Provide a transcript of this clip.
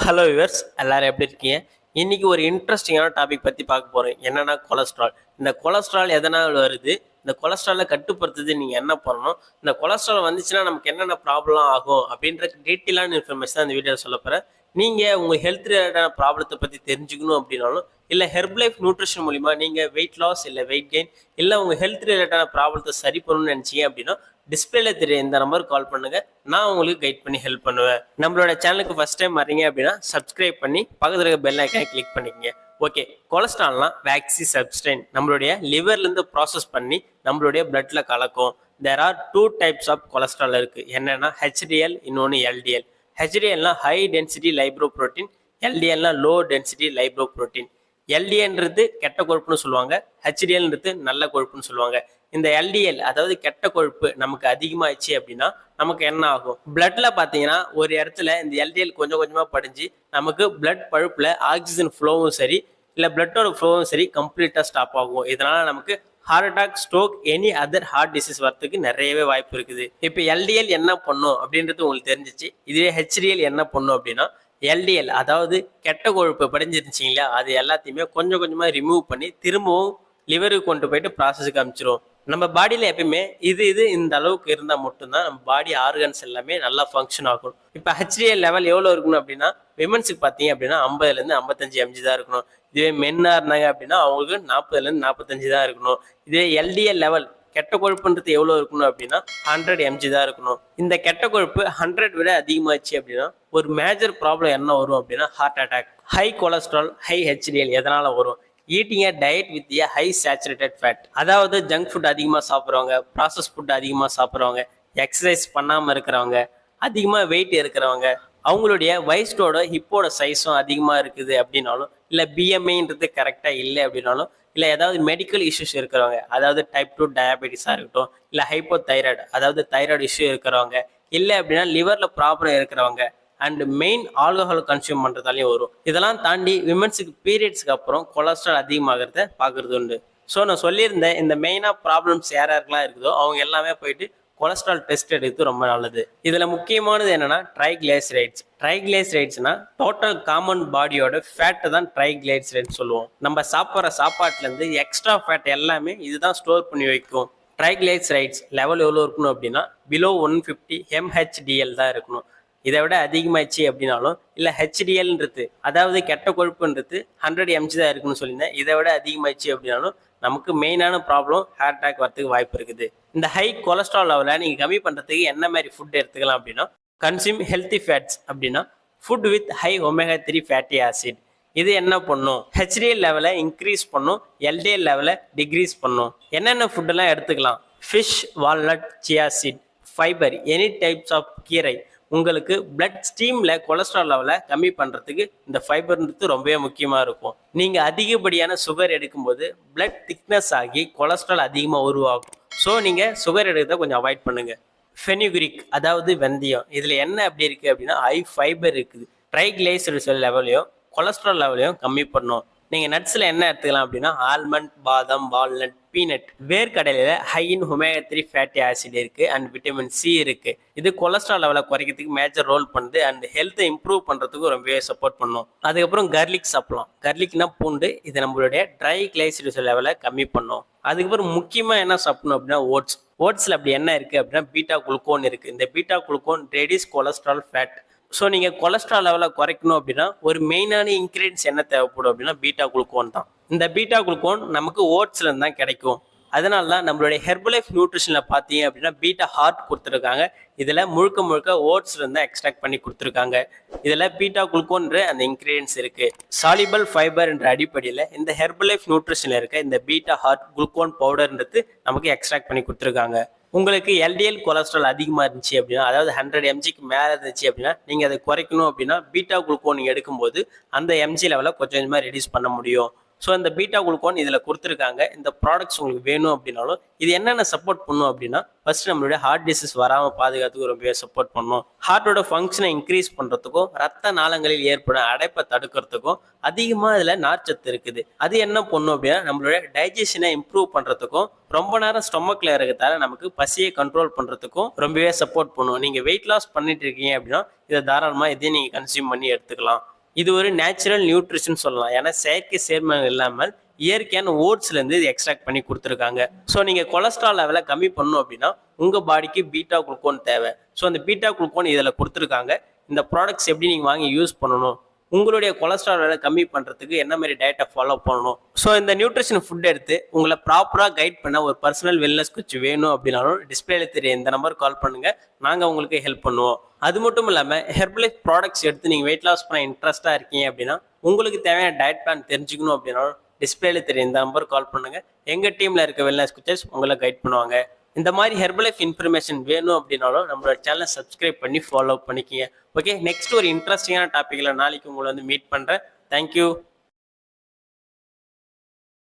Hello viewers, எல்லாரும் எப்படி இருக்கீங்க? இன்னைக்கு ஒரு இன்ட்ரெஸ்டிங்கான டாபிக் பற்றி பார்க்க போகிறோம். என்னன்னா கொலஸ்ட்ரால். இந்த கொலஸ்ட்ரால் எதனால் வருது? இந்த கொலஸ்ட்ராலை கட்டுப்படுத்துறது நீங்கள் என்ன பண்ணணும்? இந்த கொலஸ்ட்ரால் வந்துச்சுன்னா நமக்கு என்னென்ன ப்ராப்ளம் ஆகும் அப்படின்ற டீட்டெயிலான இன்ஃபர்மேஷன் தான் இந்த வீடியோவில் சொல்ல போகிறேன். நீங்கள் உங்கள் ஹெல்த் ரிலேட்டடான ப்ராப்ளத்தை பற்றி தெரிஞ்சுக்கணும் அப்படின்னாலும், இல்லை ஹெர்ப் லைஃப் நியூட்ரிஷன் மூலிமா நீங்கள் வெயிட் லாஸ் இல்லை வெயிட் கெயின் இல்லை உங்கள் ஹெல்த் ரிலேட்டடான ப்ராப்ளத்தை சரி பண்ணணும்னு நினச்சிங்க அப்படின்னா டிஸ்பிளேல தெரிய இந்த நம்பருக்கு கால் பண்ணுங்க. நான் உங்களுக்கு கைட் பண்ணி ஹெல்ப் பண்ணுவேன். நம்மளோட சேனலுக்கு ஃபர்ஸ்ட் டைம் வரீங்க அப்படின்னா சப்ஸ்கிரைப் பண்ணி பக்கத்துல இருக்க பெல் ஐக்கானை கிளிக் பண்ணிக்கங்க. ஓகே, கொலஸ்ட்ரால்னா வேக்சி சப்ஸ்டைன் நம்மளுடைய லிவர்லேருந்து ப்ராசஸ் பண்ணி நம்மளுடைய பிளட்ல கலக்கும். There are two types of cholesterol இருக்கு. என்னன்னா ஹெச்டிஎல், இன்னொன்று எல்டிஎல். ஹெச்டிஎல்னா ஹை டென்சிட்டி லைப்ரோ புரோட்டீன், எல்டிஎல்னா லோ டென்சிட்டி லைப்ரோ புரோட்டீன். எல்டிஎல்ன்றது கெட்ட கொழுப்புன்னு சொல்லுவாங்க, ஹெச்டிஎல்ன்றது நல்ல கொழுப்புன்னு சொல்லுவாங்க. இந்த எல்டிஎல் அதாவது கெட்ட கொழுப்பு நமக்கு அதிகமாகிடுச்சு அப்படின்னா நமக்கு என்ன ஆகும்? பிளட்ல பார்த்தீங்கன்னா ஒரு இடத்துல இந்த எல்டிஎல் கொஞ்சம் கொஞ்சமாக படிஞ்சு நமக்கு பிளட் பழுப்புல ஆக்சிஜன் ஃப்ளோவும் சரி இல்லை பிளட்டோட ஃப்ளோவும் சரி கம்ப்ளீட்டாக ஸ்டாப் ஆகும். இதனால நமக்கு heart attack, stroke, any other heart disease வரதுக்கு நிறையவே வாய்ப்பு இருக்குது. இப்போ எல்டிஎல் என்ன பண்ணும் அப்படின்றது உங்களுக்கு தெரிஞ்சிச்சு. இதுவே ஹெச்டிஎல் என்ன பண்ணும் அப்படின்னா, எல்டிஎல் அதாவது கெட்ட கொழுப்பு படிஞ்சிருந்துச்சிங்களா, அது எல்லாத்தையுமே கொஞ்சம் கொஞ்சமாக ரிமூவ் பண்ணி திரும்பவும் லிவருக்கு கொண்டு போயிட்டு ப்ராசஸுக்கு அனுப்பிச்சிரும். நம்ம பாடியில் எப்பயுமே இது இந்த அளவுக்கு இருந்தால் மட்டும்தான் நம்ம பாடி ஆர்கன்ஸ் எல்லாமே நல்லா ஃபங்க்ஷன் ஆகும். இப்போ ஹெச்டிஎல் லெவல் எவ்வளோ இருக்கணும் அப்படின்னா, விமன்ஸுக்கு பார்த்தீங்க அப்படின்னா 50லேருந்து 55 mg தான் இருக்கணும். இதுவே மென்னாக இருந்தாங்க அப்படின்னா அவங்களுக்கு 40லேருந்து 45 தான் இருக்கணும். இதுவே எல்டிஎல் லெவல் கெட்ட கொழுப்புன்றது எவ்வளோ இருக்கணும் அப்படின்னா 100 mg தான் இருக்கணும். இந்த கெட்ட கொழுப்பு 100 விட அதிகமாச்சு அப்படின்னா ஒரு மேஜர் ப்ராப்ளம் என்ன வரும் அப்படின்னா heart attack. High cholesterol, high HDL எதனால வரும்? Eating a diet with a high saturated fat, அதாவது ஜங்க் ஃபுட் அதிகமாக சாப்பிட்றவங்க, ப்ராசஸ் ஃபுட் அதிகமாக சாப்பிட்றவங்க, எக்ஸசைஸ் பண்ணாமல் இருக்கிறவங்க, அதிகமாக வெயிட் இருக்கிறவங்க, அவங்களுடைய வயசோட ஹிப்போட சைஸும் அதிகமாக இருக்குது அப்படின்னாலும், இல்லை பிஎம்ஐன்றது கரெக்டாக இல்லை அப்படின்னாலும், இல்லை ஏதாவது மெடிக்கல் இஷ்யூஸ் இருக்கிறவங்க, அதாவது டைப் 2 டயபெட்டிஸாக இருக்கட்டும், இல்லை ஹைப்போதைராய்டு அதாவது தைராய்டு இஷ்யூ இருக்கிறவங்க, இல்லை அப்படின்னா லிவரில் ப்ராப்ளம் இருக்கிறவங்க, அண்ட் மெயின் ஆல்கஹால் கன்சியூம் பண்ணுறதாலையும் வரும். இதெல்லாம் தாண்டி விமன்ஸுக்கு பீரியட்ஸ்க்கு அப்புறம் கொலஸ்ட்ரால் அதிகமாகிறத பார்க்குறது உண்டு. ஸோ நான் சொல்லியிருந்தேன், இந்த மெயினாக ப்ராப்ளம்ஸ் யாருக்கெல்லாம் இருக்குதோ அவங்க எல்லாமே போயிட்டு கொலஸ்ட்ரால் டெஸ்ட் எடுக்கிறது ரொம்ப நல்லது. இதில் முக்கியமானது என்னென்னா ட்ரைக்ளிசரைட்ஸ். ட்ரைக்ளிசரைட்ஸ்னா டோட்டல் காமன் பாடியோட ஃபேட்டை தான் ட்ரைக்ளிசரைட்ஸ் சொல்லுவோம். நம்ம சாப்பிட்ற சாப்பாட்டிலேருந்து எக்ஸ்ட்ரா ஃபேட் எல்லாமே இதுதான் ஸ்டோர் பண்ணி வைக்கும். ட்ரைக்ளிசரைட்ஸ் லெவல் எவ்வளோ இருக்கணும் அப்படின்னா பிலோ 150 mHdl தான் இருக்கணும். இதை விட அதிகமாச்சு அப்படின்னாலும், இல்லை ஹெச்டிஎல்ன்றது அதாவது கெட்ட கொழுப்புன்றது 100 mg தான் இருக்குன்னு சொல்லியிருந்தேன். இதை விட அதிகமாச்சு அப்படின்னாலும் நமக்கு மெயினான ப்ராப்ளம் ஹார்ட் அட்டாக் வரதுக்கு வாய்ப்பு இருக்குது. இந்த ஹை கொலஸ்ட்ரால் லெவலை நீங்கள் கம்மி பண்ணுறதுக்கு என்ன மாதிரி ஃபுட் எடுத்துக்கலாம் அப்படின்னா, கன்சியூம் ஹெல்த்தி ஃபேட்ஸ் அப்படின்னா food with high omega 3 fatty acid. இது என்ன பண்ணும்? ஹெச்டிஎல் லெவலை இன்க்ரீஸ் பண்ணும், எல்டிஎல் லெவலை டிக்ரீஸ் பண்ணும். என்னென்ன ஃபுட்டெல்லாம் எடுத்துக்கலாம்? Fish, walnut, chia seed, fibre, any types of கீரை. உங்களுக்கு பிளட் ஸ்ட்ரீமில் கொலஸ்ட்ரால் லெவலை கம்மி பண்ணுறதுக்கு இந்த ஃபைபர்ன்றது ரொம்பவே முக்கியமாக இருக்கும். நீங்கள் அதிகப்படியான சுகர் எடுக்கும்போது பிளட் திக்னஸ் ஆகி கொலஸ்ட்ரால் அதிகமாக உருவாகும். ஸோ நீங்கள் சுகர் எடுக்கிறத கொஞ்சம் அவாய்ட் பண்ணுங்கள். ஃபெனிகுரிக் அதாவது வெந்தயம், இதில் என்ன அப்படி இருக்குது அப்படின்னா ஹை ஃபைபர் இருக்குது. ட்ரைக்ளிசரைட்ஸ் லெவலையும் கொலஸ்ட்ரால் லெவலையும் கம்மி பண்ணும். நீங்கள் நட்ஸில் என்ன எடுத்துக்கலாம் அப்படின்னா ஆல்மண்ட், பாதாம், வால்நட், பீனட். வேர்க்கடலையில் high in omega 3 fatty acid இருக்குது அண்ட் விட்டமின் சி இருக்குது. இது கொலஸ்ட்ரால் லெவலை குறைக்கிறதுக்கு மேஜர் ரோல் பண்ணுது அண்ட் ஹெல்த்தை இம்ப்ரூவ் பண்ணுறதுக்கு ரொம்பவே சப்போர்ட் பண்ணும். அதுக்கப்புறம் கர்லிக் சாப்பிடலாம். கர்லிக்னா பூண்டு. இது நம்மளுடைய ட்ரைக்ளிசரைட்ஸ் லெவலை கம்மி பண்ணும். அதுக்கப்புறம் முக்கியமாக என்ன சாப்பிடணும் அப்படின்னா ஓட்ஸ். ஓட்ஸில் அப்படி என்ன இருக்குது அப்படின்னா பீட்டா குளுக்கோன் இருக்குது. இந்த beta glucan reduce cholesterol fat. So நீங்கள் கொலஸ்ட்ரால் லெவலை குறைக்கணும் அப்படின்னா ஒரு மெயினான இன்க்ரீடியன்ஸ் என்ன தேவைப்படும் அப்படின்னா பீட்டா குளுக்கோன் தான். இந்த பீட்டா குளுக்கோன் நமக்கு ஓட்ஸ்லேருந்து தான் கிடைக்கும். அதனால தான் நம்மளுடைய ஹெர்பலைஃப் நியூட்ரிஷனில் பார்த்தீங்க அப்படின்னா பீட்டா ஹார்ட் கொடுத்துருக்காங்க. இதில் முழுக்க ஓட்ஸ்லேருந்து தான் எக்ஸ்ட்ராக்ட் பண்ணி கொடுத்துருக்காங்க. இதில் பீட்டா குளுக்கோன்ற அந்த இன்க்ரீடியன்ஸ் இருக்குது. சாலிபிள் ஃபைபர் என்ற அடிப்படையில் இந்த ஹெர்பலைஃப் நியூட்ரிஷனில் இருக்க இந்த பீட்டா ஹார்ட் குளுக்கோன் பவுடர்ன்றது நமக்கு எக்ஸ்ட்ராக்ட் பண்ணி கொடுத்துருக்காங்க. உங்களுக்கு எல்டிஎல் கொலஸ்ட்ரால் அதிகமாக இருந்துச்சு அப்படின்னா, அதாவது 100 mgக்கு மேலே இருந்துச்சு அப்படின்னா நீங்கள் அதை குறைக்கணும் அப்படின்னா பீட்டா குளுக்கோன் நீங்கள் எடுக்கும்போது அந்த எம்ஜி லெவலை கொஞ்சம் கொஞ்சமாக ரெடியூஸ் பண்ண முடியும். ஸோ இந்த பீட்டா குளுக்கோன் இதில் கொடுத்துருக்காங்க. இந்த ப்ராடக்ட்ஸ் உங்களுக்கு வேணும் அப்படின்னாலும் இது என்னென்ன சப்போர்ட் பண்ணும் அப்படின்னா, ஃபர்ஸ்ட் நம்மளுடைய ஹார்ட் டிசீஸ் வராமல் பாதுகாத்துக்கு ரொம்பவே சப்போர்ட் பண்ணும். ஹார்ட்டோட ஃபங்க்ஷனை இன்க்ரீஸ் பண்ணுறதுக்கும், ரத்த நாளங்களில் ஏற்படும் அடைப்பை தடுக்கிறதுக்கும் அதிகமாக இதில் நார்ச்சத்து இருக்குது. அது என்ன பண்ணும் அப்படின்னா, நம்மளுடைய டைஜஷனை இம்ப்ரூவ் பண்ணுறதுக்கும், ரொம்ப நேரம் ஸ்டொமக்ல இருக்கிறதால நமக்கு பசியை கண்ட்ரோல் பண்ணுறதுக்கும் ரொம்பவே சப்போர்ட் பண்ணும். நீங்கள் வெயிட் லாஸ் பண்ணிட்டு இருக்கீங்க அப்படின்னா இதை தாராளமாக இதையும் நீங்கள் கன்சியூம் பண்ணி எடுத்துக்கலாம். இது ஒரு நேச்சுரல் நியூட்ரிஷன் சொல்லலாம். ஏன்னா செயற்கை சேர்மங்கள் இல்லாமல் இயற்கையான ஓட்ஸ்லேருந்து இது எக்ஸ்ட்ராக்ட் பண்ணி கொடுத்துருக்காங்க. ஸோ நீங்கள் கொலஸ்ட்ரால் லெவலை கம்மி பண்ணணும் அப்படின்னா உங்கள் பாடிக்கு பீட்டா குளுக்கோன் தேவை. ஸோ அந்த பீட்டா குளுக்கோன் இதில் கொடுத்துருக்காங்க. இந்த ப்ராடக்ட்ஸ் எப்படி நீங்கள் வாங்கி யூஸ் பண்ணணும், உங்களுடைய கொலஸ்ட்ரால் லெவலை கம்மி பண்ணுறதுக்கு என்ன மாதிரி டயட்டை ஃபாலோ பண்ணணும், ஸோ இந்த நியூட்ரிஷன் ஃபுட் எடுத்து உங்களை ப்ராப்பராக கைட் பண்ண ஒரு பர்சனல் வெல்னஸ் கோச் வேணும் அப்படின்னாலும் டிஸ்பிளேல தெரிய இந்த நம்பர் கால் பண்ணுங்கள். நாங்கள் உங்களுக்கு ஹெல்ப் பண்ணுவோம். அது மட்டும் இல்லாமல் ஹெர்பலைஃப் ப்ராடக்ட்ஸ் எடுத்து நீங்கள் வெயிட் லாஸ் பண்ண இன்ட்ரெஸ்ட்டாக இருக்கீங்க அப்படின்னா, உங்களுக்கு தேவையான டயட் பிளான் தெரிஞ்சுக்கணும் அப்படின்னாலும் டிஸ்பிளேல தெரிய இந்த நம்பர் கால் பண்ணுங்கள். எங்கள் டீமில் இருக்க வெல்னஸ் கோச்சஸ் உங்களை கைட் பண்ணுவாங்க. இந்த மாதிரி ஹெர்பலைஃப் இன்ஃபர்மேஷன் வேணும் அப்படின்னாலும் நம்மளோட சேனலை சப்ஸ்கிரைப் பண்ணி ஃபாலோ பண்ணிக்கிங்க. ஓகே, நெக்ஸ்ட் ஒரு இன்ட்ரெஸ்டிங்கான டாப்பிக்கில் நாளைக்கு உங்களை வந்து மீட் பண்ணுறேன். தேங்க்யூ.